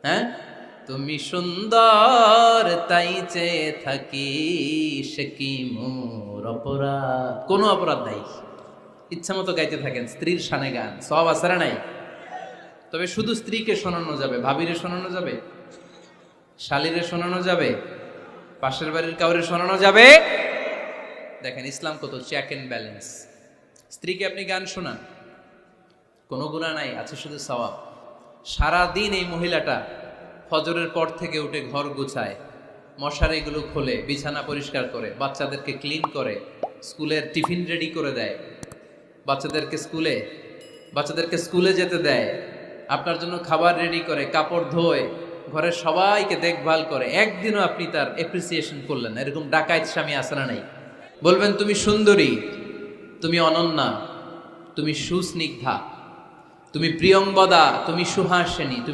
হ্যাঁ, তুমি সুন্দর তাই চেয়ে থাকি, সে কি মোর অপরাধ? কোনো অপরাধ নাই, ইচ্ছা মতো গাইতে থাকেন স্ত্রীর শানে গান, সব আসারা নাই। তবে শুধু স্ত্রীকে শোনানো যাবে, ভাবিরে শোনানো যাবে, শালীরে শোনানো যাবে, পাশের বাড়ির কাউরে শোনানো যাবে? দেখেন ইসলাম কত চেক এন্ড ব্যালেন্স। স্ত্রীকে আপনি গান শোনান, কোনো গুনাহ নাই, আছে শুধু সওয়াব। সারাদিন এই মহিলাটা ফজরের পর থেকে উঠে ঘর গুছায়, মশারিগুলো খোলে, বিছানা পরিষ্কার করে, বাচ্চাদেরকে ক্লিন করে, স্কুলের টিফিন রেডি করে দেয়, বাচ্চাদেরকে স্কুলে যেতে দেয়, আপনার জন্য খাবার রেডি করে, কাপড় ধোয়, ঘরের সবাইকে দেখভাল করে। একদিনও আপনি তার এপ্রিসিয়েশন করলেন না। এরকম ডাকাইত স্বামী আছে না নাই? বলবেন তুমি সুন্দরী, তুমি অনন্যা, তুমি সুস্নিগ্ধা, তুমি প্রিয়ংবদা, তুমি সুহাসিনী, তুমি